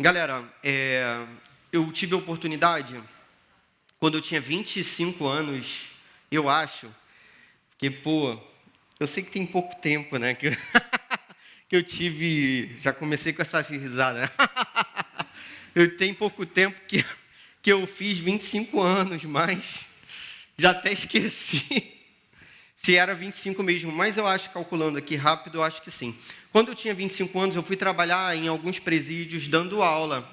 Galera, eu tive a oportunidade, quando eu tinha 25 anos, eu acho, porque, eu sei que tem pouco tempo, né, que eu tive, já comecei com essa risada, né? Eu tenho pouco tempo que eu fiz 25 anos, mas já até esqueci se era 25 mesmo, mas eu acho, calculando aqui rápido, eu acho que sim. Quando eu tinha 25 anos, eu fui trabalhar em alguns presídios dando aula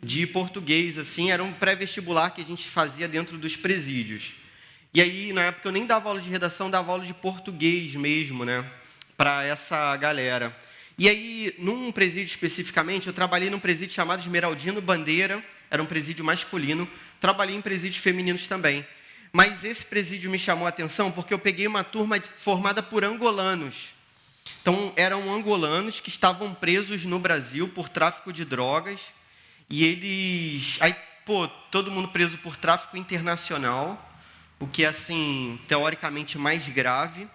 de português, assim, era um pré-vestibular que a gente fazia dentro dos presídios. E aí, na época, eu nem dava aula de redação, dava aula de português mesmo, né, para essa galera. E aí, num presídio especificamente, eu trabalhei num presídio chamado Esmeraldino Bandeira, era um presídio masculino, trabalhei em presídios femininos também. Mas esse presídio me chamou a atenção porque eu peguei uma turma formada por angolanos. Então, eram angolanos que estavam presos no Brasil por tráfico de drogas. E eles... Aí, todo mundo preso por tráfico internacional, o que é, assim, teoricamente mais grave.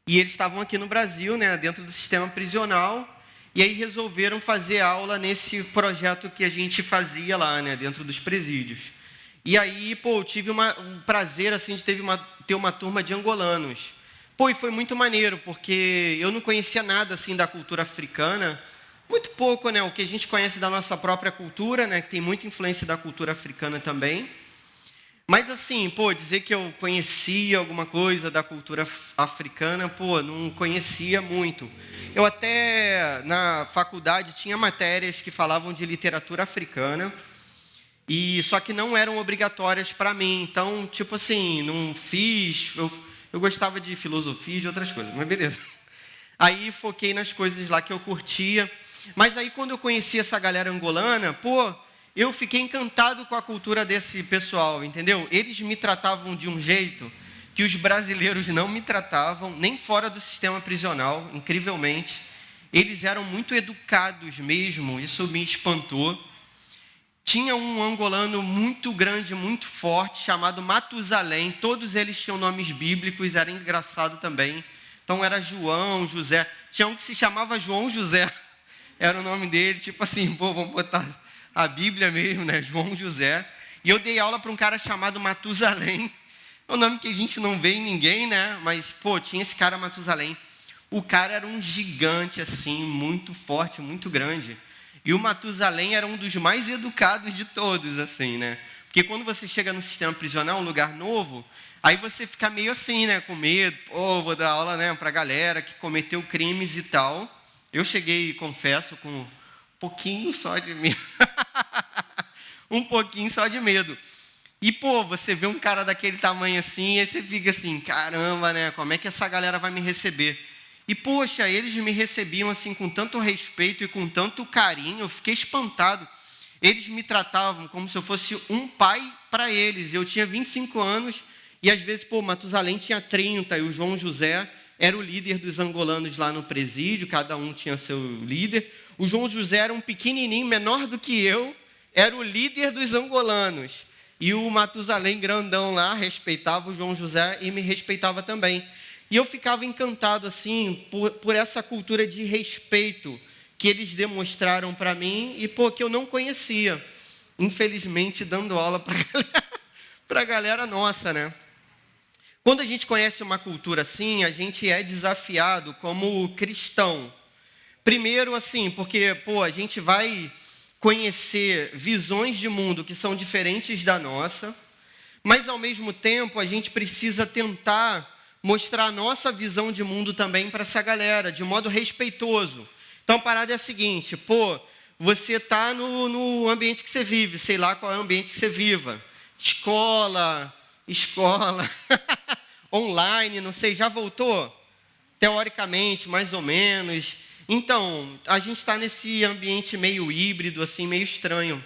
E eles estavam aqui no Brasil, né, dentro do sistema prisional, e aí resolveram fazer aula nesse projeto que a gente fazia lá, né, dentro dos presídios. E aí, eu tive um prazer, assim, de ter uma turma de angolanos. E foi muito maneiro, porque eu não conhecia nada, assim, da cultura africana, muito pouco, né, o que a gente conhece da nossa própria cultura, né, que tem muita influência da cultura africana também. Mas, assim, dizer que eu conhecia alguma coisa da cultura africana, não conhecia muito. Eu até, na faculdade, tinha matérias que falavam de literatura africana, só que não eram obrigatórias para mim. Então, tipo assim, não fiz... Eu gostava de filosofia e de outras coisas, mas beleza. Aí, foquei nas coisas lá que eu curtia. Mas aí, quando eu conheci essa galera angolana, eu fiquei encantado com a cultura desse pessoal, entendeu? Eles me tratavam de um jeito que os brasileiros não me tratavam, nem fora do sistema prisional, incrivelmente. Eles eram muito educados mesmo, isso me espantou. Tinha um angolano muito grande, muito forte, chamado Matusalém. Todos eles tinham nomes bíblicos, era engraçado também. Então, era João, José. Tinha um que se chamava João José. Era o nome dele, tipo assim, vamos botar a Bíblia mesmo, né? João José. E eu dei aula para um cara chamado Matusalém. É um nome que a gente não vê em ninguém, né? Mas, tinha esse cara Matusalém. O cara era um gigante, assim, muito forte, muito grande. E o Matusalém era um dos mais educados de todos, assim, né? Porque quando você chega no sistema prisional, um lugar novo, aí você fica meio assim, né? Com medo, vou dar aula, né, para a galera que cometeu crimes e tal. Eu cheguei, confesso, com um pouquinho só de medo. Um pouquinho só de medo. E, você vê um cara daquele tamanho assim, e aí você fica assim, caramba, né? Como é que essa galera vai me receber? E, poxa, eles me recebiam assim com tanto respeito e com tanto carinho, eu fiquei espantado. Eles me tratavam como se eu fosse um pai para eles. Eu tinha 25 anos e, às vezes, Matusalém tinha 30 e o João José era o líder dos angolanos lá no presídio, cada um tinha seu líder. O João José era um pequenininho, menor do que eu, era o líder dos angolanos. E o Matusalém, grandão lá, respeitava o João José e me respeitava também. E eu ficava encantado, assim, por essa cultura de respeito que eles demonstraram para mim e, que eu não conhecia. Infelizmente, dando aula para a galera nossa, né? Quando a gente conhece uma cultura assim, a gente é desafiado como cristão. Primeiro, assim, porque, a gente vai conhecer visões de mundo que são diferentes da nossa, mas, ao mesmo tempo, a gente precisa tentar mostrar a nossa visão de mundo também para essa galera, de modo respeitoso. Então, a parada é a seguinte, você está no ambiente que você vive, sei lá qual é o ambiente que você viva. Escola, online, não sei, já voltou? Teoricamente, mais ou menos. Então, a gente está nesse ambiente meio híbrido, assim, meio estranho.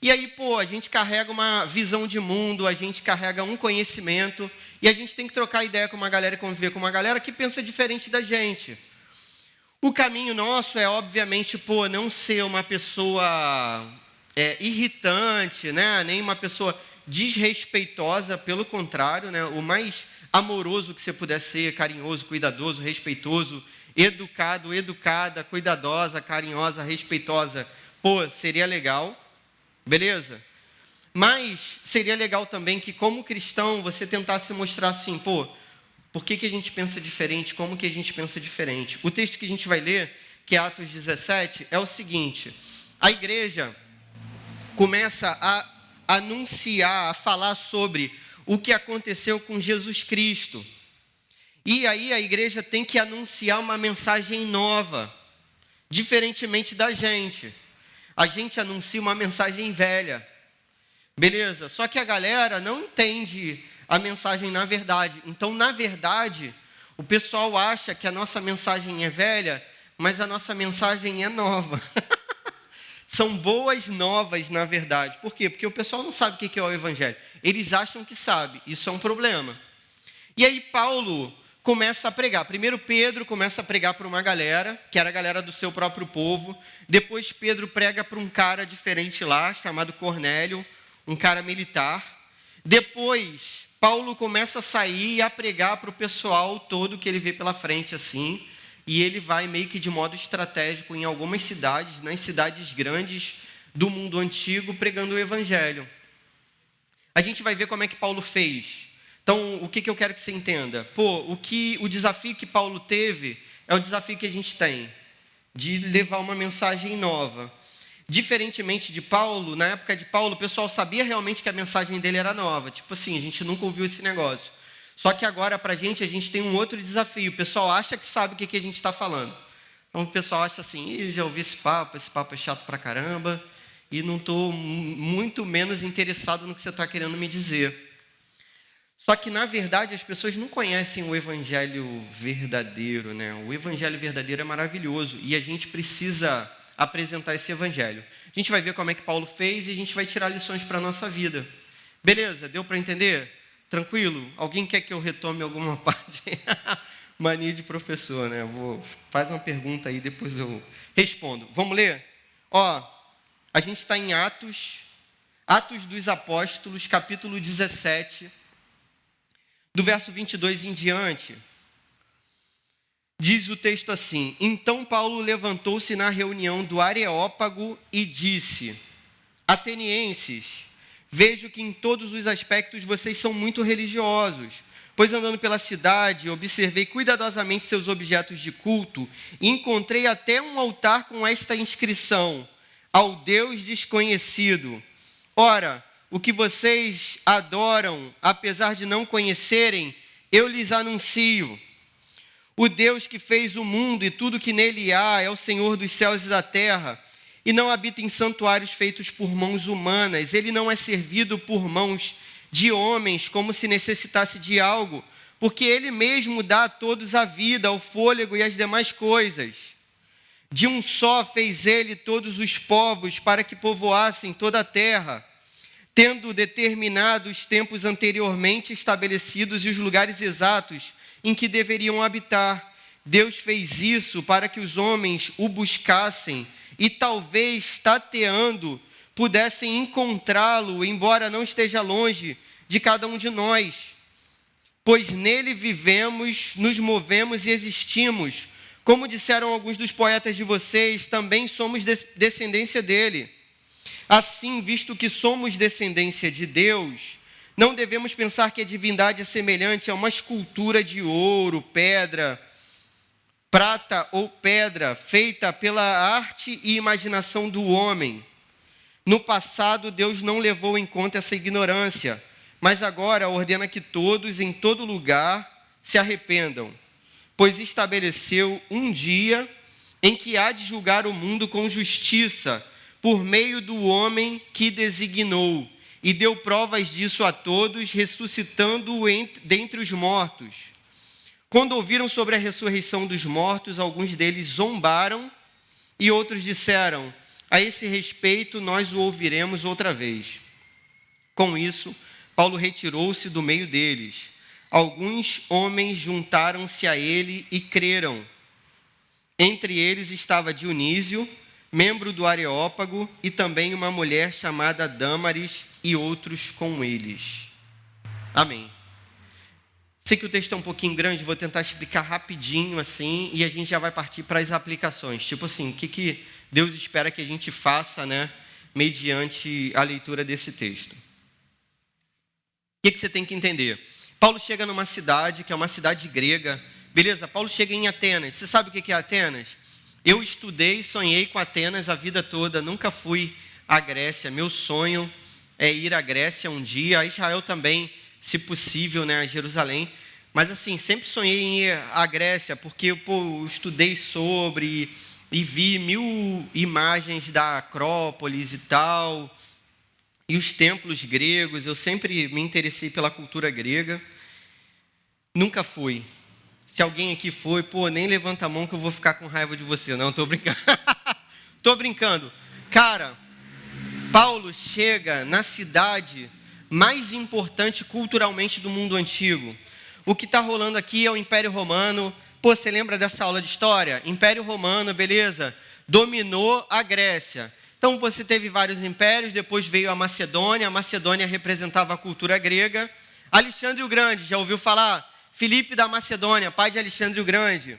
E aí, a gente carrega uma visão de mundo, a gente carrega um conhecimento, e a gente tem que trocar ideia com uma galera e conviver com uma galera que pensa diferente da gente. O caminho nosso é, obviamente, não ser uma pessoa irritante, né? Nem uma pessoa desrespeitosa, pelo contrário, né? O mais amoroso que você puder ser, carinhoso, cuidadoso, respeitoso, educado, educada, cuidadosa, carinhosa, respeitosa, Pô, seria legal, beleza? Mas seria legal também que, como cristão, você tentasse mostrar assim, pô, por que a gente pensa diferente, como que a gente pensa diferente. O texto que a gente vai ler, que é Atos 17, é o seguinte: a igreja começa a anunciar, a falar sobre o que aconteceu com Jesus Cristo. E aí a igreja tem que anunciar uma mensagem nova, diferentemente da gente. A gente anuncia uma mensagem velha, beleza? Só que a galera não entende a mensagem na verdade. Então, na verdade, o pessoal acha que a nossa mensagem é velha, mas a nossa mensagem é nova. São boas novas, na verdade. Por quê? Porque o pessoal não sabe o que é o evangelho. Eles acham que sabe. Isso é um problema. E aí Paulo começa a pregar. Primeiro Pedro começa a pregar para uma galera, que era a galera do seu próprio povo. Depois Pedro prega para um cara diferente lá, chamado Cornélio, um cara militar. Depois Paulo começa a sair e a pregar para o pessoal todo que ele vê pela frente assim. E ele vai meio que de modo estratégico em algumas cidades, nas cidades grandes do mundo antigo, pregando o evangelho. A gente vai ver como é que Paulo fez. Então, o que eu quero que você entenda? Pô, o desafio que Paulo teve é o desafio que a gente tem, de levar uma mensagem nova. Diferentemente de Paulo, na época de Paulo, o pessoal sabia realmente que a mensagem dele era nova. Tipo assim, a gente nunca ouviu esse negócio. Só que agora, para a gente tem um outro desafio. O pessoal acha que sabe o que a gente está falando. Então, o pessoal acha assim, já ouvi esse papo é chato pra caramba, e não estou muito menos interessado no que você está querendo me dizer. Só que, na verdade, as pessoas não conhecem o evangelho verdadeiro, né? O evangelho verdadeiro é maravilhoso, e a gente precisa apresentar esse evangelho. A gente vai ver como é que Paulo fez, e a gente vai tirar lições para a nossa vida. Beleza? Deu para entender? Tranquilo? Alguém quer que eu retome alguma parte? Mania de professor, né? Faz uma pergunta aí, depois eu respondo. Vamos ler? A gente está em Atos dos Apóstolos, capítulo 17, do verso 22 em diante. Diz o texto assim: Então Paulo levantou-se na reunião do Areópago e disse: Atenienses, vejo que em todos os aspectos vocês são muito religiosos, pois andando pela cidade, observei cuidadosamente seus objetos de culto e encontrei até um altar com esta inscrição: ao Deus desconhecido. Ora, o que vocês adoram, apesar de não conhecerem, eu lhes anuncio. O Deus que fez o mundo e tudo que nele há é o Senhor dos céus e da terra, e não habita em santuários feitos por mãos humanas. Ele não é servido por mãos de homens como se necessitasse de algo, porque ele mesmo dá a todos a vida, o fôlego e as demais coisas. De um só fez ele todos os povos para que povoassem toda a terra, tendo determinado os tempos anteriormente estabelecidos e os lugares exatos em que deveriam habitar. Deus fez isso para que os homens o buscassem e talvez, tateando, pudessem encontrá-lo, embora não esteja longe de cada um de nós. Pois nele vivemos, nos movemos e existimos. Como disseram alguns dos poetas de vocês, também somos descendência dele. Assim, visto que somos descendência de Deus, não devemos pensar que a divindade é semelhante a uma escultura de ouro, pedra, prata ou pedra, feita pela arte e imaginação do homem. No passado, Deus não levou em conta essa ignorância, mas agora ordena que todos, em todo lugar, se arrependam, pois estabeleceu um dia em que há de julgar o mundo com justiça, por meio do homem que designou, e deu provas disso a todos, ressuscitando-o dentre os mortos. Quando ouviram sobre a ressurreição dos mortos, alguns deles zombaram e outros disseram: a esse respeito nós o ouviremos outra vez. Com isso, Paulo retirou-se do meio deles. Alguns homens juntaram-se a ele e creram. Entre eles estava Dionísio, membro do Areópago, e também uma mulher chamada Dâmaris, e outros com eles. Amém. Sei que o texto é um pouquinho grande, vou tentar explicar rapidinho assim, e a gente já vai partir para as aplicações. Tipo assim, o que Deus espera que a gente faça, né, mediante a leitura desse texto. O que você tem que entender? Paulo chega numa cidade, que é uma cidade grega. Beleza, Paulo chega em Atenas. Você sabe o que é Atenas? Eu estudei, sonhei com Atenas a vida toda, nunca fui à Grécia. Meu sonho é ir à Grécia um dia, a Israel também, se possível, né, a Jerusalém. Mas assim, sempre sonhei em ir à Grécia, porque eu estudei sobre e vi 1000 imagens da Acrópolis e tal, e os templos gregos. Eu sempre me interessei pela cultura grega. Nunca fui. Se alguém aqui foi, nem levanta a mão que eu vou ficar com raiva de você. Não, estou brincando. Estou brincando. Cara, Paulo chega na cidade mais importante culturalmente do mundo antigo. O que está rolando aqui é o Império Romano. Você lembra dessa aula de história? Império Romano, beleza? Dominou a Grécia. Então, você teve vários impérios, depois veio a Macedônia representava a cultura grega. Alexandre o Grande, já ouviu falar? Filipe da Macedônia, pai de Alexandre o Grande.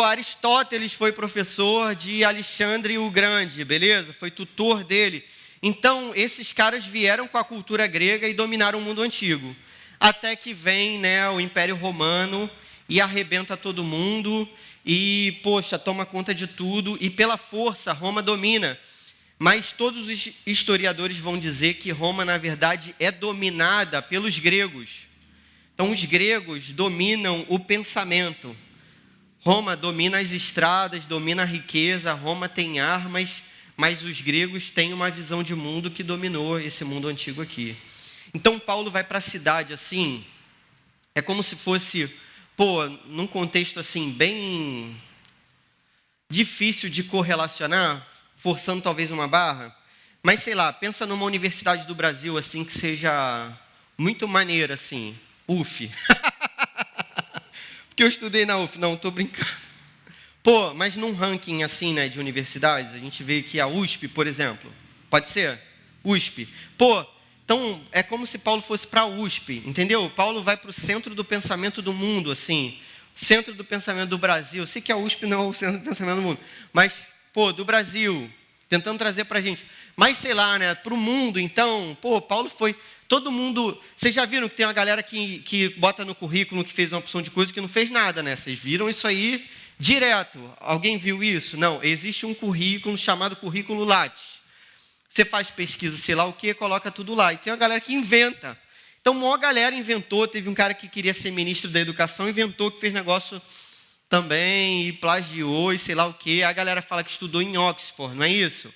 Aristóteles foi professor de Alexandre o Grande, beleza? Foi tutor dele. Então, esses caras vieram com a cultura grega e dominaram o mundo antigo. Até que vem, né, o Império Romano e arrebenta todo mundo e, toma conta de tudo. E pela força, Roma domina. Mas todos os historiadores vão dizer que Roma, na verdade, é dominada pelos gregos. Então, os gregos dominam o pensamento. Roma domina as estradas, domina a riqueza, Roma tem armas, mas os gregos têm uma visão de mundo que dominou esse mundo antigo aqui. Então, Paulo vai para a cidade assim, é como se fosse, num contexto assim, bem difícil de correlacionar, forçando talvez uma barra, mas sei lá, pensa numa universidade do Brasil assim, que seja muito maneira assim, UF. Porque eu estudei na UF, não, estou brincando. Mas num ranking assim, né, de universidades, a gente vê que a USP, por exemplo, pode ser? USP. Então é como se Paulo fosse para a USP, entendeu? Paulo vai para o centro do pensamento do mundo, assim, centro do pensamento do Brasil. Eu sei que a USP não é o centro do pensamento do mundo, mas, do Brasil, tentando trazer para a gente. Mas, sei lá, né, para o mundo, então, Paulo foi... Todo mundo... Vocês já viram que tem uma galera que bota no currículo que fez uma opção de coisa que não fez nada, né? Vocês viram isso aí direto. Alguém viu isso? Não, existe um currículo chamado currículo Lattes. Você faz pesquisa, sei lá o que, coloca tudo lá. E tem uma galera que inventa. Então, a maior galera inventou. Teve um cara que queria ser ministro da educação, inventou, que fez negócio também, e plagiou, e sei lá o que. A galera fala que estudou em Oxford, não é isso?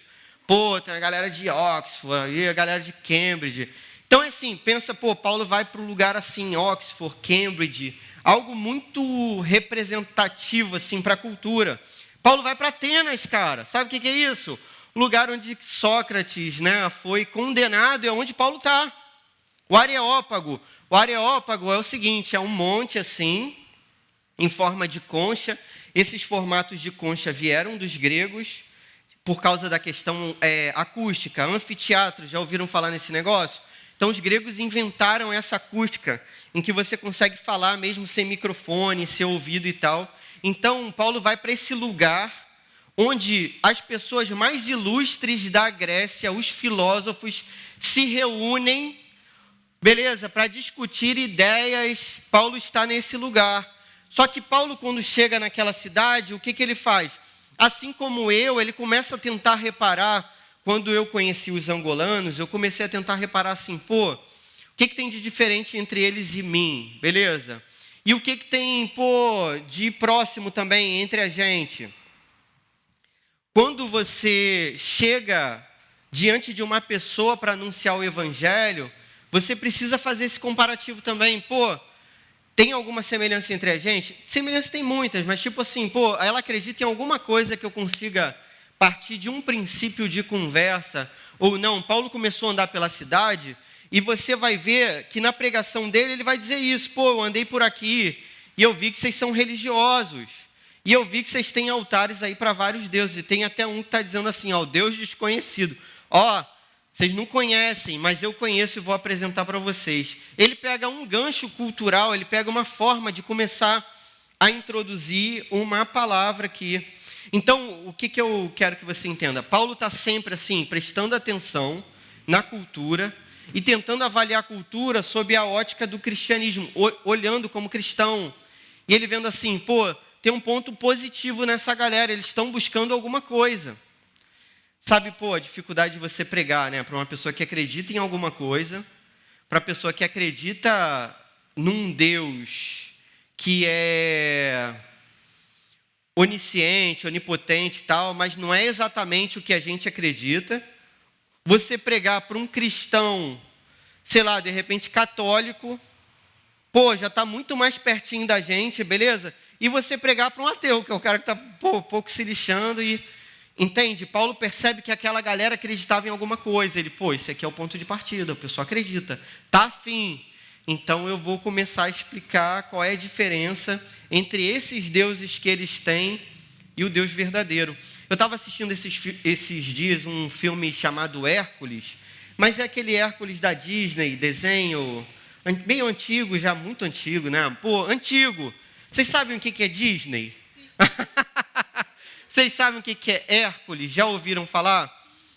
Tem a galera de Oxford, e a galera de Cambridge. Então, assim, pensa, Paulo vai para um lugar assim, Oxford, Cambridge, algo muito representativo, assim, para a cultura. Paulo vai para Atenas, cara. Sabe o que é isso? O lugar onde Sócrates, né, foi condenado, é onde Paulo está. O Areópago. O Areópago é o seguinte, é um monte assim, em forma de concha. Esses formatos de concha vieram dos gregos, por causa da questão acústica. Anfiteatro, já ouviram falar nesse negócio? Então, os gregos inventaram essa acústica, em que você consegue falar mesmo sem microfone, sem ouvido e tal. Então, Paulo vai para esse lugar onde as pessoas mais ilustres da Grécia, os filósofos, se reúnem, beleza, para discutir ideias. Paulo está nesse lugar. Só que Paulo, quando chega naquela cidade, o que ele faz? Assim como ele começa a tentar reparar. Quando eu conheci os angolanos, eu comecei a tentar reparar assim, o que tem de diferente entre eles e mim, beleza? E o que tem, de próximo também entre a gente? Quando você chega diante de uma pessoa para anunciar o evangelho, você precisa fazer esse comparativo também, tem alguma semelhança entre a gente? Semelhança tem muitas, mas tipo assim, ela acredita em alguma coisa que eu consiga partir de um princípio de conversa, ou não. Paulo começou a andar pela cidade, e você vai ver que na pregação dele, ele vai dizer isso, eu andei por aqui, e eu vi que vocês são religiosos, e eu vi que vocês têm altares aí para vários deuses, e tem até um que está dizendo assim, o Deus desconhecido, vocês não conhecem, mas eu conheço e vou apresentar para vocês. Ele pega um gancho cultural, ele pega uma forma de começar a introduzir uma palavra aqui. Então, o que eu quero que você entenda? Paulo está sempre assim, prestando atenção na cultura e tentando avaliar a cultura sob a ótica do cristianismo, olhando como cristão. E ele vendo assim, pô, tem um ponto positivo nessa galera, eles estão buscando alguma coisa. Sabe, pô, a dificuldade de você pregar, né, para uma pessoa que acredita em alguma coisa, para a pessoa que acredita num Deus que é onisciente, onipotente e tal, mas não é exatamente o que a gente acredita. Você pregar para um cristão, sei lá, de repente católico, pô, já está muito mais pertinho da gente, beleza? E você pregar para um ateu, que é o cara que está pouco se lixando e... Entende? Paulo percebe que aquela galera acreditava em alguma coisa. Ele, pô, esse aqui é o ponto de partida, a pessoa acredita, está afim. Então eu vou começar a explicar qual é a diferença entre esses deuses que eles têm e o Deus verdadeiro. Eu estava assistindo esses dias um filme chamado Hércules, mas é aquele Hércules da Disney, desenho meio antigo, já muito antigo, né? Pô, antigo. Vocês sabem o que é Disney? Vocês sabem o que é Hércules? Já ouviram falar?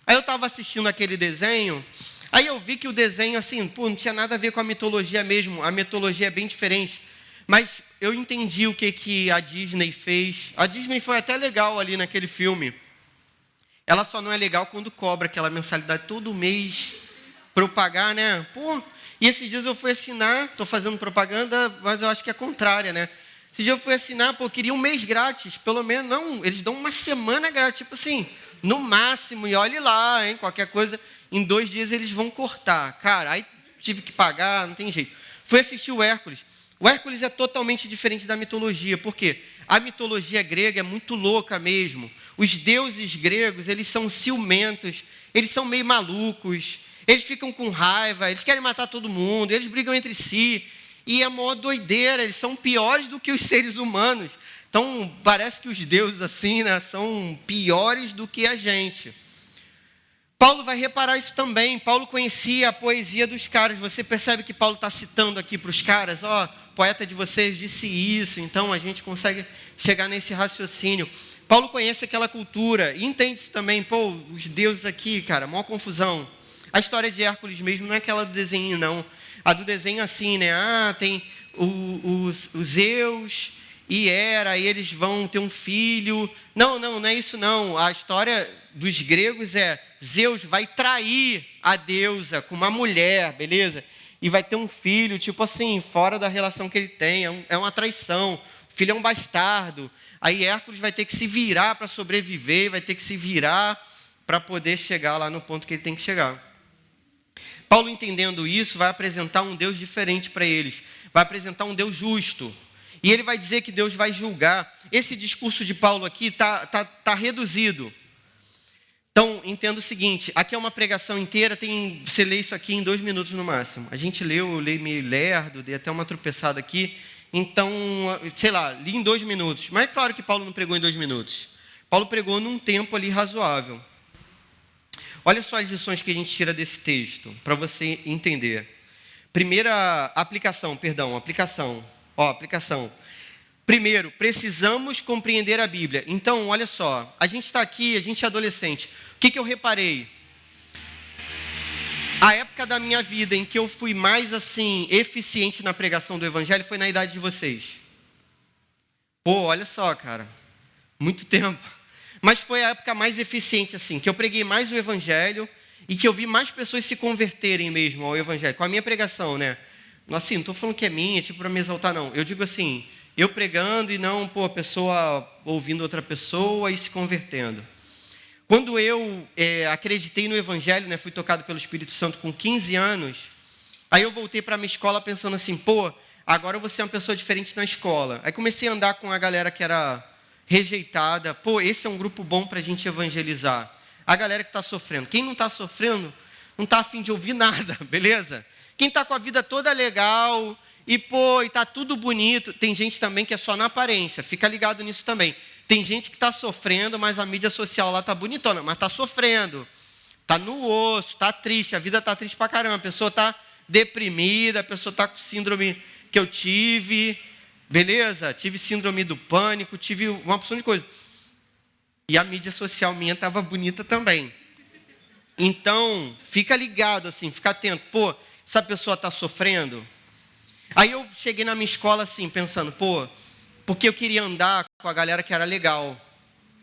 Aí eu estava assistindo aquele desenho, aí eu vi que o desenho, assim, pô, não tinha nada a ver com a mitologia mesmo, a mitologia é bem diferente. Mas eu entendi o que a Disney fez. A Disney foi até legal ali naquele filme. Ela só não é legal quando cobra aquela mensalidade todo mês para eu pagar, né? Pô, e esses dias eu fui assinar, estou fazendo propaganda, mas eu acho que é contrária, né? Esse dia eu fui assinar, pô, eu queria um mês grátis, pelo menos, não, eles dão uma semana grátis, tipo assim, no máximo, e olhe lá, hein, qualquer coisa, em 2 dias eles vão cortar. Cara, aí tive que pagar, não tem jeito. Fui assistir o Hércules. O Hércules é totalmente diferente da mitologia, por quê? A mitologia grega é muito louca mesmo. Os deuses gregos, eles são ciumentos, eles são meio malucos, eles ficam com raiva, eles querem matar todo mundo, eles brigam entre si, e é mó doideira, eles são piores do que os seres humanos. Então, parece que os deuses assim, né, são piores do que a gente. Paulo vai reparar isso também. Paulo conhecia a poesia dos caras. Você percebe que Paulo está citando aqui para os caras, ó, poeta de vocês disse isso, então a gente consegue chegar nesse raciocínio. Paulo conhece aquela cultura e entende isso também. Pô, os deuses aqui, cara, maior confusão. A história de Hércules mesmo não é aquela do desenho, não. A do desenho assim, né? Ah, tem os Zeus e Hera, e eles vão ter um filho. Não é isso não. A história dos gregos é Zeus vai trair a deusa com uma mulher, beleza? E vai ter um filho, tipo assim, fora da relação que ele tem. É uma traição. O filho é um bastardo. Aí Hércules vai ter que se virar para sobreviver, vai ter que se virar para poder chegar lá no ponto que ele tem que chegar. Paulo, entendendo isso, vai apresentar um Deus diferente para eles. Vai apresentar um Deus justo. E ele vai dizer que Deus vai julgar. Esse discurso de Paulo aqui tá reduzido. Então, entenda o seguinte. Aqui é uma pregação inteira. Você lê isso aqui em 2 minutos no máximo. A gente eu leio meio lerdo, dei até uma tropeçada aqui. Então, sei lá, li em 2 minutos. Mas é claro que Paulo não pregou em 2 minutos. Paulo pregou num tempo ali razoável. Olha só as lições que a gente tira desse texto, para você entender. Primeira aplicação. Primeiro, precisamos compreender a Bíblia. Então, olha só, a gente está aqui, a gente é adolescente. O que eu reparei? A época da minha vida em que eu fui mais, assim, eficiente na pregação do Evangelho foi na idade de vocês. Pô, olha só, cara, muito tempo. Mas foi a época mais eficiente, assim, que eu preguei mais o Evangelho e que eu vi mais pessoas se converterem mesmo ao Evangelho. Com a minha pregação, né? Assim, não estou falando que é minha, tipo, para me exaltar, não. Eu digo assim, eu pregando e não, pô, a pessoa ouvindo outra pessoa e se convertendo. Quando eu acreditei no Evangelho, né, fui tocado pelo Espírito Santo com 15 anos, aí eu voltei para a minha escola pensando assim, pô, agora eu vou ser uma pessoa diferente na escola. Aí comecei a andar com a galera que era rejeitada. Pô, esse é um grupo bom para a gente evangelizar. A galera que está sofrendo. Quem não está sofrendo, não está a fim de ouvir nada, beleza? Quem está com a vida toda legal e, pô, e está tudo bonito. Tem gente também que é só na aparência, fica ligado nisso também. Tem gente que está sofrendo, mas a mídia social lá está bonitona, mas está sofrendo. Está no osso, está triste, a vida está triste pra caramba. A pessoa está deprimida, a pessoa está com síndrome que eu tive... Beleza? Tive síndrome do pânico, tive uma porção de coisa. E a mídia social minha estava bonita também. Então, fica ligado, assim, fica atento. Pô, essa pessoa está sofrendo? Aí eu cheguei na minha escola assim, pensando, pô, porque eu queria andar com a galera que era legal.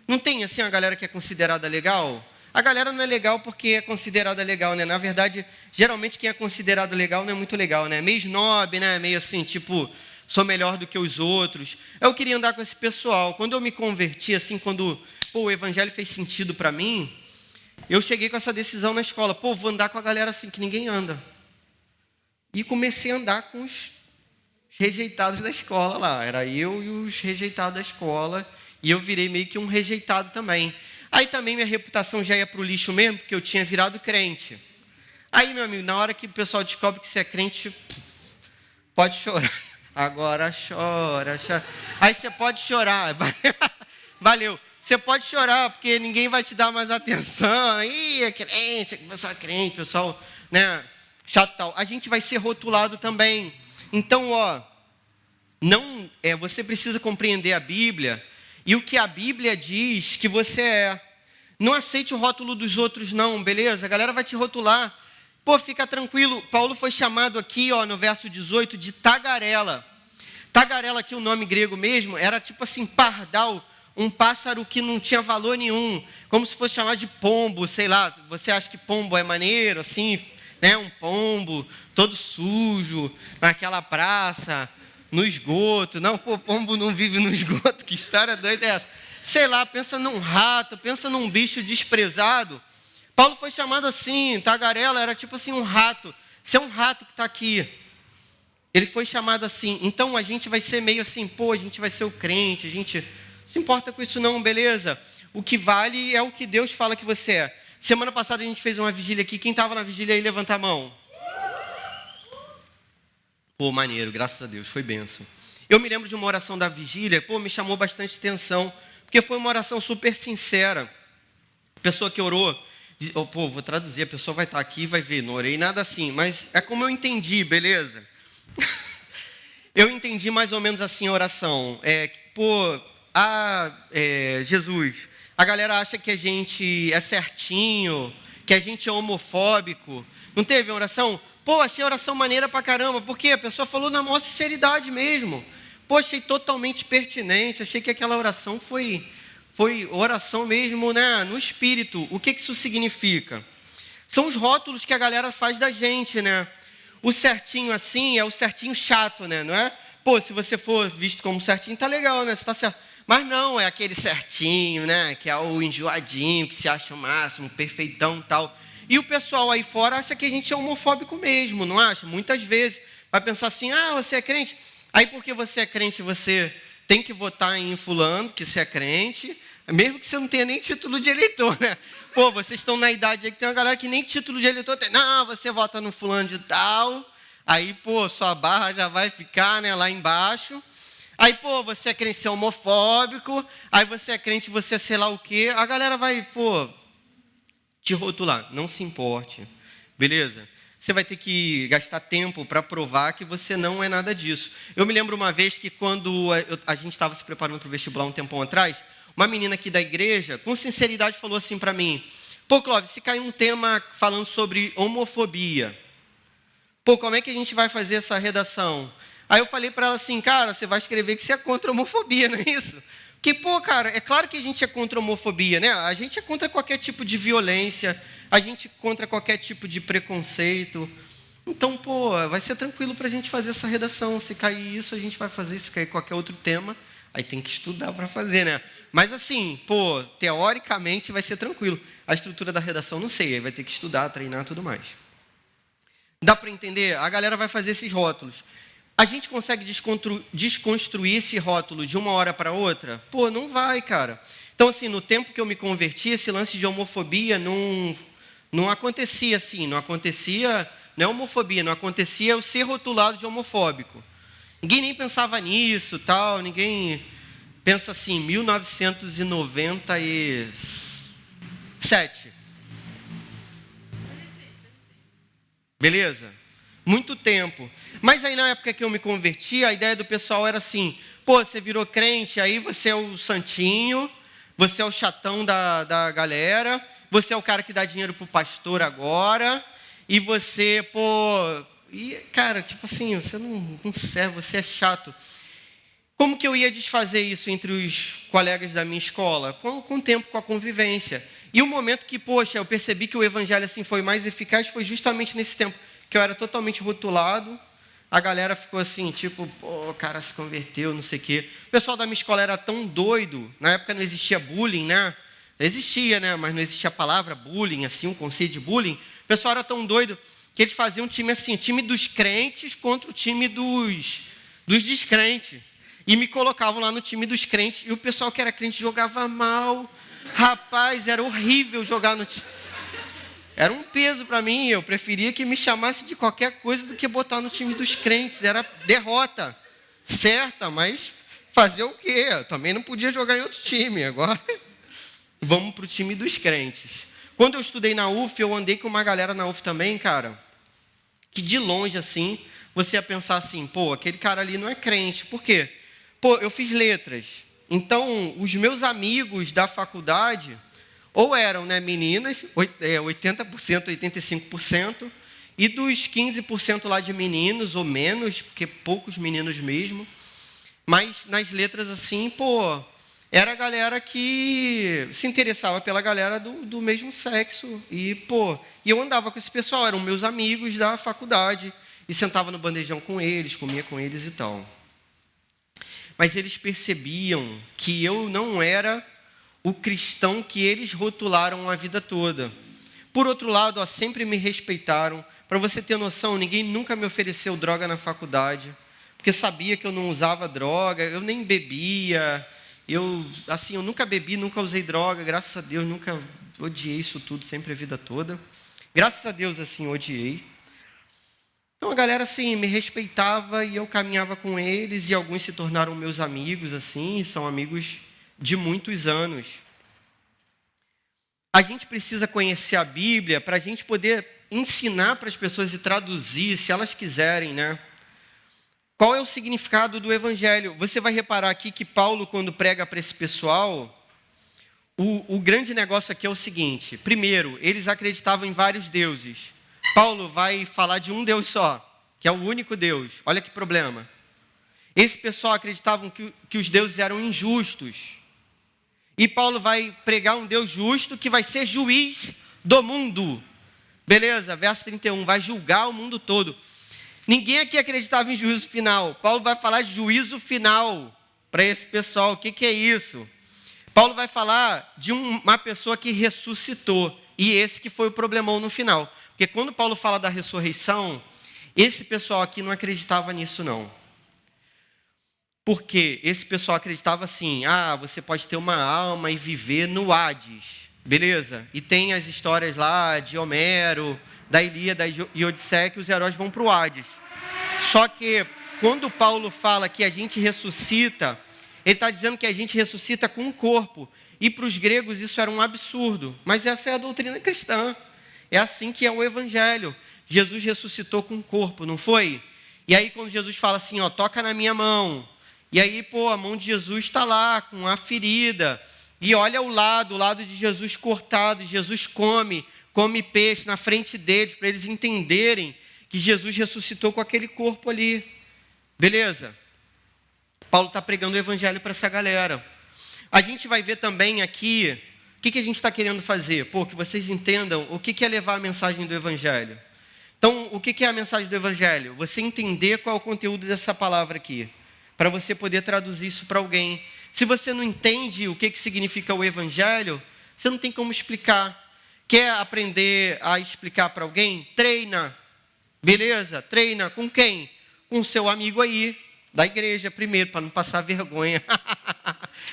Não tem, assim, a galera que é considerada legal? A galera não é legal porque é considerada legal, né? Na verdade, geralmente quem é considerado legal não é muito legal, né? Meio snob, né? Meio assim, tipo, sou melhor do que os outros. Eu queria andar com esse pessoal. Quando eu me converti, assim, quando o evangelho fez sentido para mim, eu cheguei com essa decisão na escola. Pô, vou andar com a galera assim que ninguém anda. E comecei a andar com os rejeitados da escola lá. Era eu e os rejeitados da escola. E eu virei meio que um rejeitado também. Aí também minha reputação já ia para o lixo mesmo, porque eu tinha virado crente. Aí, meu amigo, na hora que o pessoal descobre que você é crente, pode chorar. Agora chora, chora. Aí você pode chorar. Valeu. Você pode chorar, porque ninguém vai te dar mais atenção. Ih, é crente, pessoal é crente, pessoal, né, chato tal. A gente vai ser rotulado também. Então, você precisa compreender a Bíblia e o que a Bíblia diz que você é. Não aceite o rótulo dos outros não, beleza? A galera vai te rotular. Pô, fica tranquilo. Paulo foi chamado aqui, no verso 18, de tagarela. Tagarela aqui, o nome grego mesmo, era tipo assim, pardal, um pássaro que não tinha valor nenhum, como se fosse chamado de pombo, sei lá. Você acha que pombo é maneiro, assim, né? Um pombo todo sujo, naquela praça, no esgoto. Não, pô, pombo não vive no esgoto, que história doida é essa? Sei lá, pensa num rato, pensa num bicho desprezado. Paulo foi chamado assim, tagarela, era tipo assim um rato. Você é um rato que está aqui. Ele foi chamado assim. Então a gente vai ser meio assim, pô, a gente vai ser o crente, a gente se importa com isso não, beleza? O que vale é o que Deus fala que você é. Semana passada a gente fez uma vigília aqui. Quem estava na vigília aí, levanta a mão. Pô, maneiro, graças a Deus, foi bênção. Eu me lembro de uma oração da vigília, pô, me chamou bastante atenção, porque foi uma oração super sincera. A pessoa que orou, vou traduzir, a pessoa vai estar aqui e vai ver, não orei nada assim, mas é como eu entendi, beleza? Eu entendi mais ou menos assim a oração. Jesus, a galera acha que a gente é certinho, que a gente é homofóbico. Não teve uma oração? Pô, achei a oração maneira pra caramba. Por quê? A pessoa falou na maior sinceridade mesmo. Pô, achei totalmente pertinente. Achei que aquela oração foi oração mesmo, né, no espírito. O que isso significa? São os rótulos que a galera faz da gente, né? O certinho assim é o certinho chato, né? Não é? Pô, se você for visto como certinho, tá legal, né? Você tá certo. Mas não, é aquele certinho, né? Que é o enjoadinho, que se acha o máximo, perfeitão e tal. E o pessoal aí fora acha que a gente é homofóbico mesmo, não acha? Muitas vezes. Vai pensar assim, você é crente? Aí porque você é crente, você tem que votar em fulano, que você é crente, mesmo que você não tenha nem título de eleitor, né? Pô, vocês estão na idade aí que tem uma galera que nem título de eleitor tem. Não, você vota no fulano de tal, aí, pô, sua barra já vai ficar, né, lá embaixo. Aí, pô, você é crente, você é homofóbico, aí você é crente, você é sei lá o quê. A galera vai, pô, te rotular. Não se importe, beleza? Você vai ter que gastar tempo para provar que você não é nada disso. Eu me lembro uma vez que quando a gente estava se preparando para o vestibular um tempão atrás, uma menina aqui da igreja, com sinceridade, falou assim para mim, pô, Clóvis, se caiu um tema falando sobre homofobia, pô, como é que a gente vai fazer essa redação? Aí eu falei para ela assim, cara, você vai escrever que você é contra a homofobia, não é isso? Porque, pô, cara, é claro que a gente é contra a homofobia, né? A gente é contra qualquer tipo de violência, a gente é contra qualquer tipo de preconceito. Então, pô, vai ser tranquilo para a gente fazer essa redação. Se cair isso, a gente vai fazer. Se cair qualquer outro tema, aí tem que estudar para fazer, né? Mas assim, pô, teoricamente vai ser tranquilo. A estrutura da redação, não sei, aí vai ter que estudar, treinar e tudo mais. Dá para entender? A galera vai fazer esses rótulos. A gente consegue desconstruir esse rótulo de uma hora para outra? Pô, não vai, cara. Então, assim, no tempo que eu me converti, esse lance de homofobia não acontecia assim. Não é homofobia, não acontecia eu ser rotulado de homofóbico. Ninguém nem pensava nisso, tal, ninguém pensa assim, 1997. Beleza? Muito tempo. Mas aí na época que eu me converti, a ideia do pessoal era assim, pô, você virou crente, aí você é o santinho, você é o chatão da galera, você é o cara que dá dinheiro pro pastor agora, e você, cara, tipo assim, você não serve, você é chato. Como que eu ia desfazer isso entre os colegas da minha escola? Com o tempo, com a convivência. E o momento que, eu percebi que o evangelho assim foi mais eficaz foi justamente nesse tempo, que eu era totalmente rotulado, a galera ficou assim, tipo, o cara se converteu, não sei o quê. O pessoal da minha escola era tão doido, na época não existia bullying, né? Existia, né? Mas não existia a palavra bullying, assim, um conceito de bullying. O pessoal era tão doido que eles faziam um time assim, time dos crentes contra o time dos descrentes. E me colocavam lá no time dos crentes, e o pessoal que era crente jogava mal. Rapaz, era horrível jogar no time. Era um peso para mim, eu preferia que me chamasse de qualquer coisa do que botar no time dos crentes. Era derrota certa, mas fazer o quê? Eu também não podia jogar em outro time. Agora, vamos para o time dos crentes. Quando eu estudei na UF, eu andei com uma galera na UF também, cara, que de longe, assim, você ia pensar assim, aquele cara ali não é crente. Por quê? Eu fiz letras. Então, os meus amigos da faculdade, ou eram, né, meninas, 80%, 85%, e dos 15% lá de meninos, ou menos, porque poucos meninos mesmo. Mas nas letras, assim, era a galera que se interessava pela galera do mesmo sexo. E eu andava com esse pessoal, eram meus amigos da faculdade, e sentava no bandejão com eles, comia com eles e tal. Mas eles percebiam que eu não era o cristão que eles rotularam a vida toda. Por outro lado, sempre me respeitaram. Para você ter noção, ninguém nunca me ofereceu droga na faculdade, porque sabia que eu não usava droga, eu nem bebia. Eu nunca bebi, nunca usei droga, graças a Deus, nunca odiei isso tudo, sempre a vida toda. Graças a Deus, odiei. Então a galera, me respeitava e eu caminhava com eles, e alguns se tornaram meus amigos, são amigos de muitos anos. A gente precisa conhecer a Bíblia para a gente poder ensinar para as pessoas e traduzir, se elas quiserem, né? Qual é o significado do Evangelho? Você vai reparar aqui que Paulo, quando prega para esse pessoal, o grande negócio aqui é o seguinte. Primeiro, eles acreditavam em vários deuses. Paulo vai falar de um Deus só, que é o único Deus. Olha que problema. Esse pessoal acreditavam que os deuses eram injustos. E Paulo vai pregar um Deus justo que vai ser juiz do mundo. Beleza, verso 31, vai julgar o mundo todo. Ninguém aqui acreditava em juízo final. Paulo vai falar de juízo final para esse pessoal. O que é isso? Paulo vai falar de uma pessoa que ressuscitou. E esse que foi o problemão no final. Porque quando Paulo fala da ressurreição, esse pessoal aqui não acreditava nisso, não. Porque esse pessoal acreditava assim, você pode ter uma alma e viver no Hades, beleza? E tem as histórias lá de Homero, da Ilíada e Odisseia, que os heróis vão para o Hades. Só que, quando Paulo fala que a gente ressuscita, ele está dizendo que a gente ressuscita com um corpo. E para os gregos isso era um absurdo. Mas essa é a doutrina cristã. É assim que é o Evangelho. Jesus ressuscitou com um corpo, não foi? E aí quando Jesus fala assim, toca na minha mão. E aí, a mão de Jesus está lá, com a ferida. E olha o lado de Jesus cortado. Jesus come peixe na frente deles, para eles entenderem que Jesus ressuscitou com aquele corpo ali. Beleza? Paulo está pregando o Evangelho para essa galera. A gente vai ver também aqui, o que a gente está querendo fazer? Que vocês entendam o que é levar a mensagem do Evangelho. Então, o que é a mensagem do Evangelho? Você entender qual é o conteúdo dessa palavra aqui, para você poder traduzir isso para alguém. Se você não entende o que significa o Evangelho, você não tem como explicar. Quer aprender a explicar para alguém? Treina. Beleza? Treina com quem? Com o seu amigo aí, da igreja primeiro, para não passar vergonha.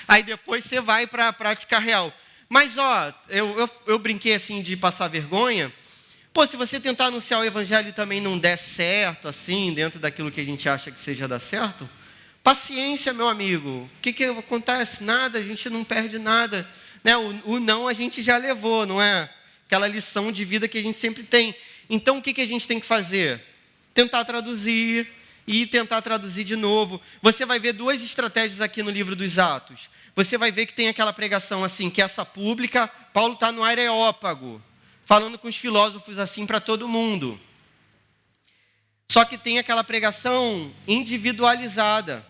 Aí depois você vai para a prática real. Mas, eu brinquei assim de passar vergonha. Se você tentar anunciar o Evangelho e também não der certo, assim, dentro daquilo que a gente acha que seja dar certo, paciência, meu amigo. O que acontece? Nada, a gente não perde nada. Né? O não a gente já levou, não é? Aquela lição de vida que a gente sempre tem. Então, o que a gente tem que fazer? Tentar traduzir e tentar traduzir de novo. Você vai ver duas estratégias aqui no livro dos Atos. Você vai ver que tem aquela pregação assim, que é essa pública. Paulo está no Areópago, falando com os filósofos assim para todo mundo. Só que tem aquela pregação individualizada.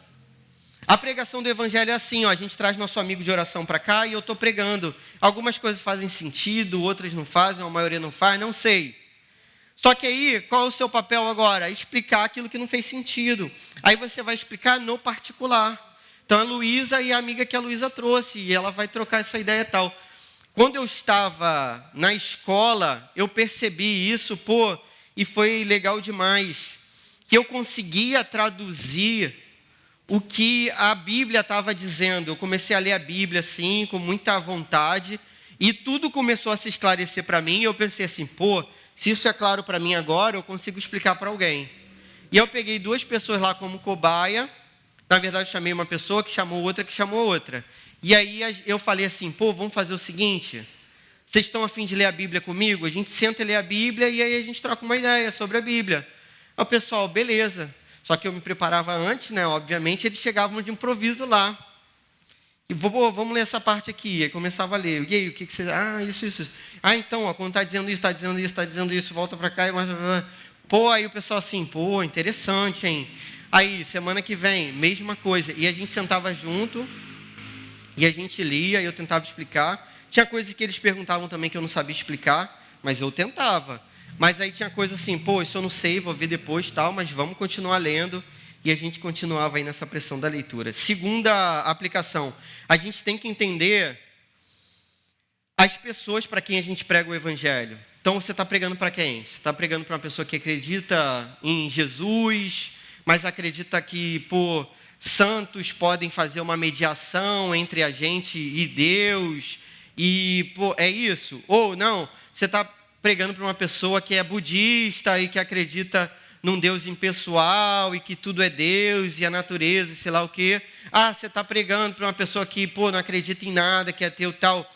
A pregação do evangelho é assim, ó, a gente traz nosso amigo de oração para cá e eu estou pregando. Algumas coisas fazem sentido, outras não fazem, a maioria não faz, não sei. Só que aí, qual é o seu papel agora? Explicar aquilo que não fez sentido. Aí você vai explicar no particular. Então, a Luísa e a amiga que a Luísa trouxe, e ela vai trocar essa ideia e tal. Quando eu estava na escola, eu percebi isso, e foi legal demais, que eu conseguia traduzir o que a Bíblia estava dizendo. Eu comecei a ler a Bíblia, assim, com muita vontade, e tudo começou a se esclarecer para mim, e eu pensei assim, se isso é claro para mim agora, eu consigo explicar para alguém. E eu peguei 2 pessoas lá como cobaia, na verdade, eu chamei uma pessoa que chamou outra, que chamou outra. E aí eu falei assim, vamos fazer o seguinte, vocês estão a fim de ler a Bíblia comigo? A gente senta e lê a Bíblia, e aí a gente troca uma ideia sobre a Bíblia. Aí o pessoal, beleza. Só que eu me preparava antes, né? Obviamente, eles chegavam de improviso lá. E, vamos ler essa parte aqui. Aí começava a ler. E aí, o que você... isso. Então, quando está dizendo isso, volta para cá. Aí o pessoal assim, interessante, hein? Aí, semana que vem, mesma coisa. E a gente sentava junto, e a gente lia, e eu tentava explicar. Tinha coisas que eles perguntavam também que eu não sabia explicar, mas eu tentava. Mas aí tinha coisa assim, isso eu não sei, vou ver depois, tal, mas vamos continuar lendo. E a gente continuava aí nessa pressão da leitura. Segunda aplicação, a gente tem que entender as pessoas para quem a gente prega o evangelho. Então, você está pregando para quem? Você está pregando para uma pessoa que acredita em Jesus, mas acredita que, santos podem fazer uma mediação entre a gente e Deus, e, é isso? Ou não, você está pregando para uma pessoa que é budista e que acredita num Deus impessoal e que tudo é Deus e a natureza e sei lá o quê. Você está pregando para uma pessoa que, não acredita em nada, que é ateu tal.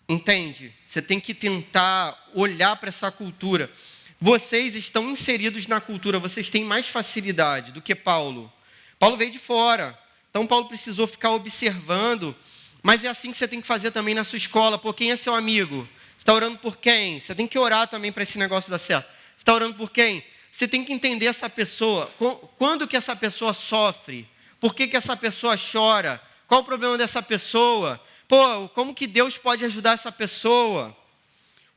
Entende? Você tem que tentar olhar para essa cultura. Vocês estão inseridos na cultura, vocês têm mais facilidade do que Paulo. Paulo veio de fora, então Paulo precisou ficar observando, mas é assim que você tem que fazer também na sua escola. Quem é seu amigo? Você está orando por quem? Você tem que orar também para esse negócio dar certo. Você está orando por quem? Você tem que entender essa pessoa. Quando que essa pessoa sofre? Por que essa pessoa chora? Qual o problema dessa pessoa? Como que Deus pode ajudar essa pessoa?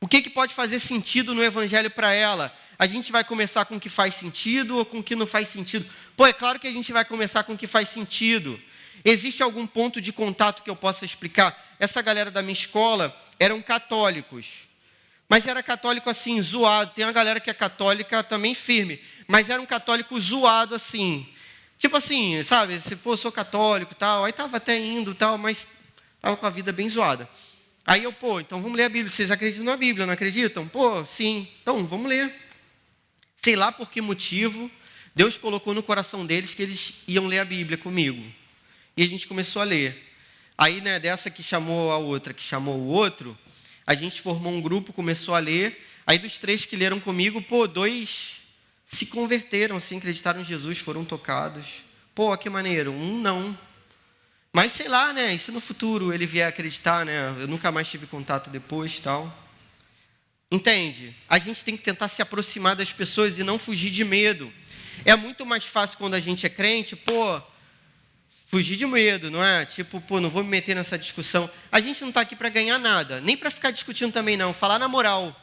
O que pode fazer sentido no evangelho para ela? A gente vai começar com o que faz sentido ou com o que não faz sentido? É claro que a gente vai começar com o que faz sentido. Existe algum ponto de contato que eu possa explicar? Essa galera da minha escola eram católicos. Mas era católico assim, zoado. Tem uma galera que é católica também firme. Mas era um católico zoado assim. Tipo assim, sabe? Sou católico e tal. Aí estava até indo tal, mas estava com a vida bem zoada. Aí eu, então vamos ler a Bíblia. Vocês acreditam na Bíblia, não acreditam? Sim. Então, vamos ler. Sei lá por que motivo, Deus colocou no coração deles que eles iam ler a Bíblia comigo. E a gente começou a ler. Aí, dessa que chamou a outra, que chamou o outro, a gente formou um grupo, começou a ler. Aí, dos 3 que leram comigo, 2 se converteram, assim, acreditaram em Jesus, foram tocados. Que maneiro. Um não. Mas, sei lá, e se no futuro ele vier acreditar, eu nunca mais tive contato depois, tal. Entende? A gente tem que tentar se aproximar das pessoas e não fugir de medo. É muito mais fácil quando a gente é crente, fugir de medo, não é? Não vou me meter nessa discussão. A gente não está aqui para ganhar nada, nem para ficar discutindo também não, falar na moral.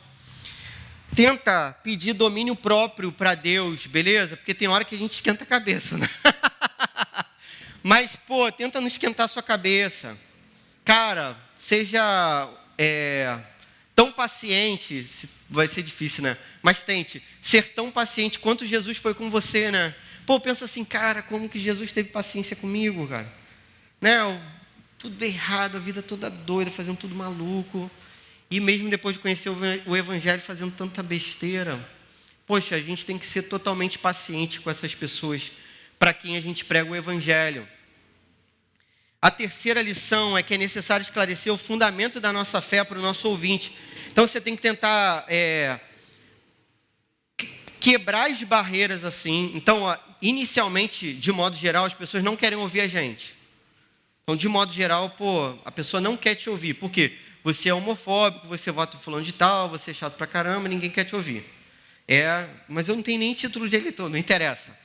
Tenta pedir domínio próprio para Deus, beleza? Porque tem hora que a gente esquenta a cabeça, né? Mas, tenta não esquentar a sua cabeça. Cara, seja tão paciente, vai ser difícil, né? Mas tente ser tão paciente quanto Jesus foi com você, né? Pensa assim, cara, como que Jesus teve paciência comigo, cara? Tudo errado, a vida toda doida, fazendo tudo maluco. E mesmo depois de conhecer o Evangelho, fazendo tanta besteira. A gente tem que ser totalmente paciente com essas pessoas para quem a gente prega o Evangelho. A terceira lição é que é necessário esclarecer o fundamento da nossa fé para o nosso ouvinte. Então, você tem que tentar quebrar as barreiras assim. Então, inicialmente, de modo geral, as pessoas não querem ouvir a gente. Então, de modo geral, a pessoa não quer te ouvir. Por quê? Você é homofóbico, você vota em fulano de tal, você é chato pra caramba, ninguém quer te ouvir. Mas eu não tenho nem título de eleitor, não interessa.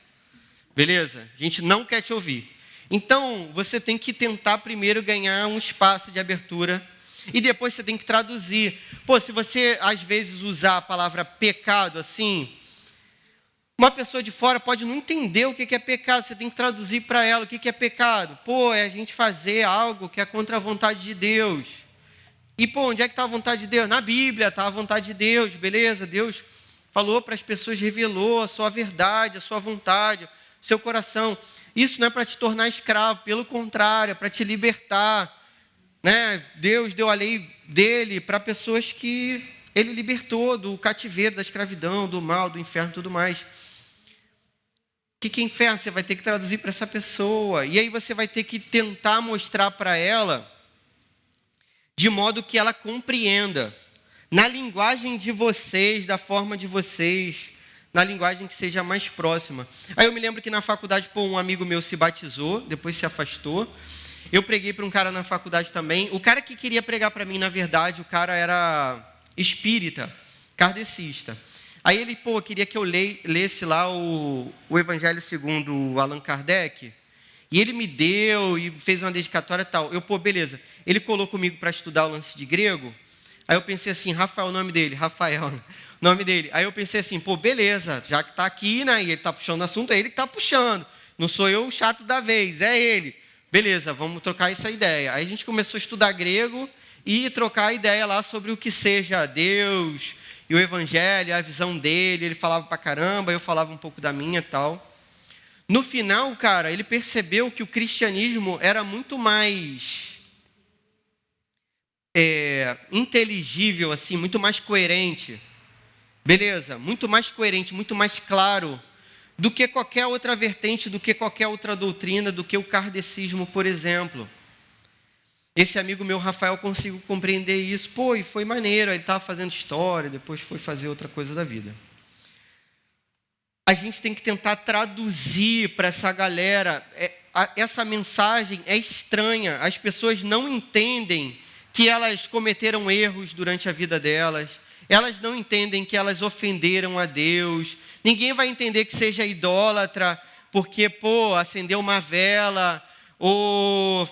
Beleza? A gente não quer te ouvir. Então, você tem que tentar primeiro ganhar um espaço de abertura e depois você tem que traduzir. Se você, às vezes, usar a palavra pecado assim, uma pessoa de fora pode não entender o que é pecado, você tem que traduzir para ela o que é pecado. É a gente fazer algo que é contra a vontade de Deus. E, onde é que está a vontade de Deus? Na Bíblia está a vontade de Deus, beleza? Deus falou para as pessoas, revelou a sua verdade, a sua vontade, o seu coração. Isso não é para te tornar escravo, pelo contrário, é para te libertar. Né? Deus deu a lei dele para pessoas que ele libertou do cativeiro, da escravidão, do mal, do inferno e tudo mais. O que é inferno? Você vai ter que traduzir para essa pessoa. E aí você vai ter que tentar mostrar para ela de modo que ela compreenda. Na linguagem de vocês, da forma de vocês, na linguagem que seja mais próxima. Aí eu me lembro que na faculdade, um amigo meu se batizou, depois se afastou. Eu preguei para um cara na faculdade também. O cara que queria pregar para mim, na verdade, o cara era espírita, kardecista. Aí ele, queria que eu lesse lá o Evangelho segundo Allan Kardec. E ele me deu e fez uma dedicatória e tal. Beleza. Ele colocou comigo para estudar o lance de grego. Aí eu pensei assim, Rafael, o nome dele, nome dele. Aí eu pensei assim, beleza, já que está aqui, né, e ele está puxando o assunto, é ele que está puxando. Não sou eu o chato da vez, é ele. Beleza, vamos trocar essa ideia. Aí a gente começou a estudar grego e trocar a ideia lá sobre o que seja Deus e o Evangelho, a visão dele. Ele falava pra caramba, eu falava um pouco da minha e tal. No final, cara, ele percebeu que o cristianismo era muito mais inteligível, assim, muito mais coerente. Beleza? Muito mais coerente, muito mais claro do que qualquer outra vertente, do que qualquer outra doutrina, do que o kardecismo, por exemplo. Esse amigo meu, Rafael, conseguiu compreender isso. E foi maneiro, ele estava fazendo história, depois foi fazer outra coisa da vida. A gente tem que tentar traduzir para essa galera. Essa mensagem é estranha, as pessoas não entendem que elas cometeram erros durante a vida delas. Elas não entendem que elas ofenderam a Deus. Ninguém vai entender que seja idólatra porque, acendeu uma vela ou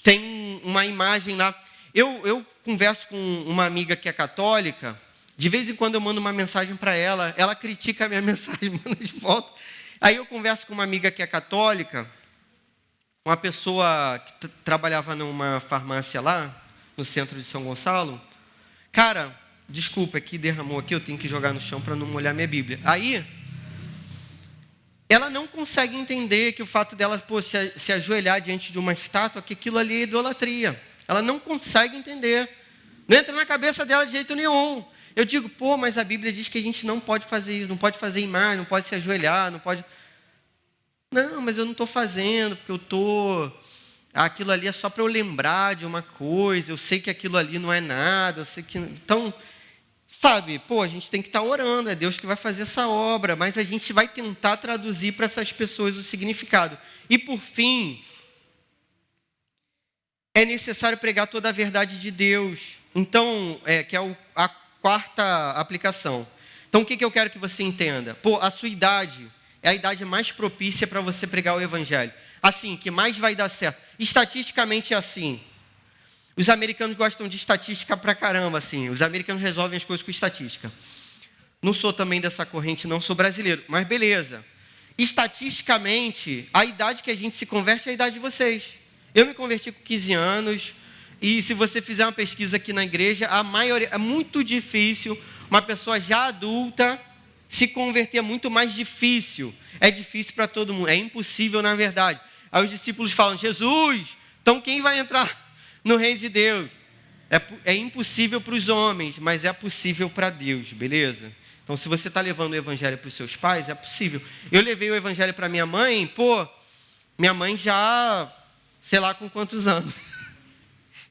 tem uma imagem lá. Eu converso com uma amiga que é católica. De vez em quando eu mando uma mensagem para ela. Ela critica a minha mensagem, manda de volta. Aí eu converso com uma amiga que é católica. Uma pessoa que trabalhava numa farmácia lá, no centro de São Gonçalo. Cara, desculpa, aqui derramou aqui, eu tenho que jogar no chão para não molhar minha Bíblia. Aí, ela não consegue entender que o fato dela se ajoelhar diante de uma estátua, que aquilo ali é idolatria. Ela não consegue entender. Não entra na cabeça dela de jeito nenhum. Eu digo, mas a Bíblia diz que a gente não pode fazer isso, não pode fazer imagem, não pode se ajoelhar, não pode... Não, mas eu não estou fazendo, porque eu estou... Aquilo ali é só para eu lembrar de uma coisa, eu sei que aquilo ali não é nada, eu sei que... Então, sabe, a gente tem que estar orando, é Deus que vai fazer essa obra, mas a gente vai tentar traduzir para essas pessoas o significado. E, por fim, é necessário pregar toda a verdade de Deus. Então, que é a quarta aplicação. Então, o que eu quero que você entenda? A sua idade é a idade mais propícia para você pregar o Evangelho. Assim, que mais vai dar certo. Estatisticamente é assim. Os americanos gostam de estatística pra caramba, assim. Os americanos resolvem as coisas com estatística. Não sou também dessa corrente, não sou brasileiro, mas beleza. Estatisticamente, a idade que a gente se converte é a idade de vocês. Eu me converti com 15 anos, e se você fizer uma pesquisa aqui na igreja, a maioria, é muito difícil uma pessoa já adulta se converter, é muito mais difícil. É difícil para todo mundo, é impossível na verdade. Aí os discípulos falam, Jesus, então quem vai entrar no reino de Deus? É impossível para os homens, mas é possível para Deus, beleza? Então, se você está levando o evangelho para os seus pais, é possível. Eu levei o evangelho para minha mãe, minha mãe já, sei lá com quantos anos.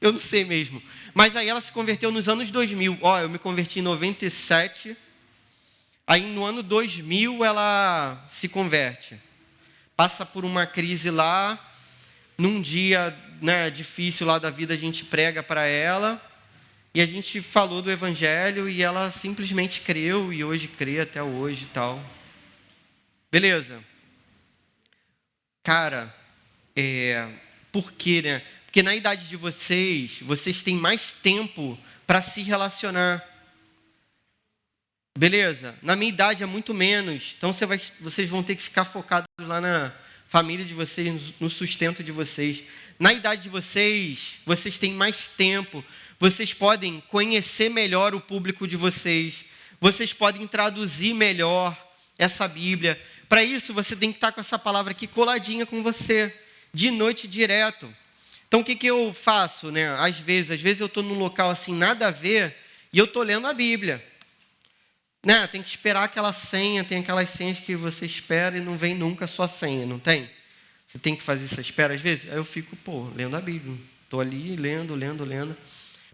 Eu não sei mesmo. Mas aí ela se converteu nos anos 2000. Eu me converti em 97. Aí no ano 2000 ela se converte. Passa por uma crise lá, num dia, né, difícil lá da vida, a gente prega para ela, e a gente falou do evangelho, e ela simplesmente creu, e hoje crê até hoje e tal. Beleza. Cara, por quê, né? Porque na idade de vocês têm mais tempo para se relacionar. Beleza? Na minha idade é muito menos. Então vocês vão ter que ficar focados lá na família de vocês, no sustento de vocês. Na idade de vocês têm mais tempo. Vocês podem conhecer melhor o público de vocês. Vocês podem traduzir melhor essa Bíblia. Para isso, você tem que estar com essa palavra aqui coladinha com você, de noite direto. Então, o que eu faço, né? Às vezes eu estou num local assim, nada a ver, e eu estou lendo a Bíblia. Né? Tem que esperar aquela senha, tem aquelas senhas que você espera e não vem nunca a sua senha, não tem? Você tem que fazer essa espera às vezes? Aí eu fico, lendo a Bíblia. Estou ali, lendo.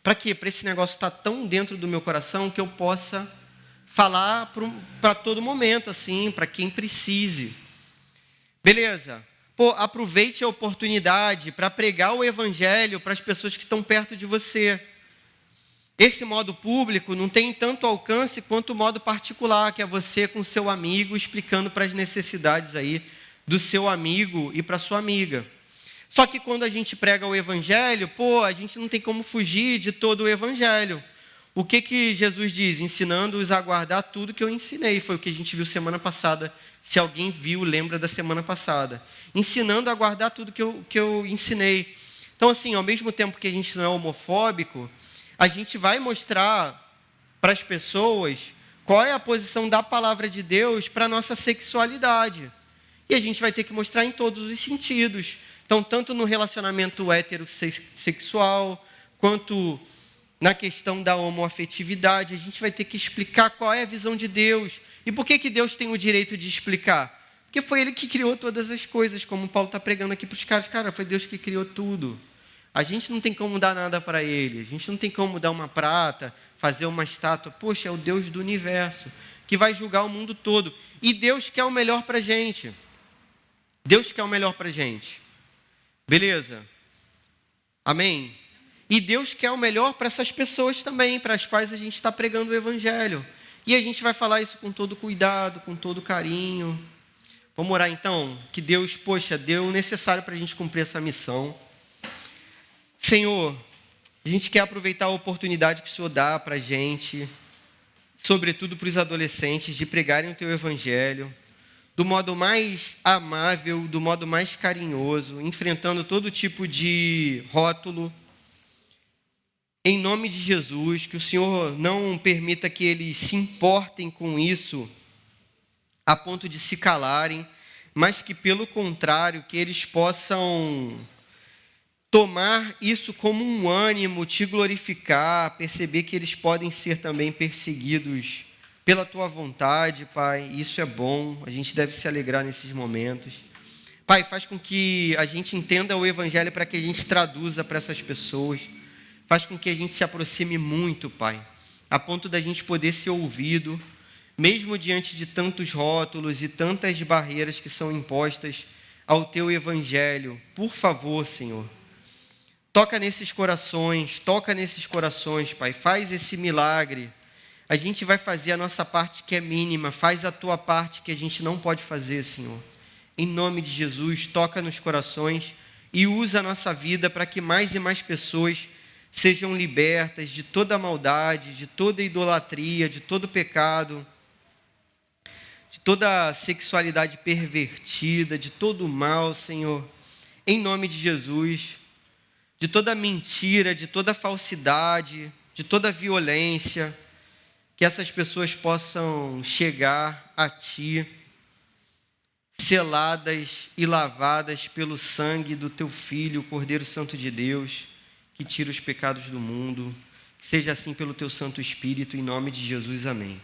Para quê? Para esse negócio estar tão dentro do meu coração que eu possa falar para todo momento, assim, para quem precise. Beleza? Aproveite a oportunidade para pregar o evangelho para as pessoas que estão perto de você. Esse modo público não tem tanto alcance quanto o modo particular, que é você com seu amigo explicando para as necessidades aí do seu amigo e para sua amiga. Só que quando a gente prega o evangelho, a gente não tem como fugir de todo o evangelho. O que Jesus diz? Ensinando-os a guardar tudo que eu ensinei. Foi o que a gente viu semana passada. Se alguém viu, lembra da semana passada. Ensinando a guardar tudo que eu ensinei. Então, assim, ao mesmo tempo que a gente não é homofóbico, a gente vai mostrar para as pessoas qual é a posição da palavra de Deus para a nossa sexualidade. E a gente vai ter que mostrar em todos os sentidos. Então, tanto no relacionamento heterossexual, quanto na questão da homoafetividade, a gente vai ter que explicar qual é a visão de Deus. E por que Deus tem o direito de explicar? Porque foi Ele que criou todas as coisas, como o Paulo está pregando aqui para os caras. Cara, foi Deus que criou tudo. A gente não tem como dar nada para Ele. A gente não tem como dar uma prata, fazer uma estátua. Poxa, é o Deus do universo, que vai julgar o mundo todo. E Deus quer o melhor para a gente. Deus quer o melhor para a gente. Beleza? Amém? E Deus quer o melhor para essas pessoas também, para as quais a gente está pregando o Evangelho. E a gente vai falar isso com todo cuidado, com todo carinho. Vamos orar então? Que Deus, deu o necessário para a gente cumprir essa missão. Senhor, a gente quer aproveitar a oportunidade que o Senhor dá para a gente, sobretudo para os adolescentes, de pregarem o Teu Evangelho, do modo mais amável, do modo mais carinhoso, enfrentando todo tipo de rótulo. Em nome de Jesus, que o Senhor não permita que eles se importem com isso a ponto de se calarem, mas que, pelo contrário, que eles possam tomar isso como um ânimo, te glorificar, perceber que eles podem ser também perseguidos pela Tua vontade, Pai. Isso é bom, a gente deve se alegrar nesses momentos. Pai, faz com que a gente entenda o Evangelho para que a gente traduza para essas pessoas. Faz com que a gente se aproxime muito, Pai, a ponto da gente poder ser ouvido, mesmo diante de tantos rótulos e tantas barreiras que são impostas ao Teu Evangelho. Por favor, Senhor, toca nesses corações, Pai, faz esse milagre. A gente vai fazer a nossa parte que é mínima, faz a Tua parte que a gente não pode fazer, Senhor. Em nome de Jesus, toca nos corações e usa a nossa vida para que mais e mais pessoas sejam libertas de toda a maldade, de toda a idolatria, de todo o pecado, de toda a sexualidade pervertida, de todo o mal, Senhor. Em nome de Jesus, de toda mentira, de toda falsidade, de toda violência, que essas pessoas possam chegar a Ti, seladas e lavadas pelo sangue do Teu Filho, o Cordeiro Santo de Deus, que tira os pecados do mundo. Que seja assim pelo Teu Santo Espírito, em nome de Jesus, amém.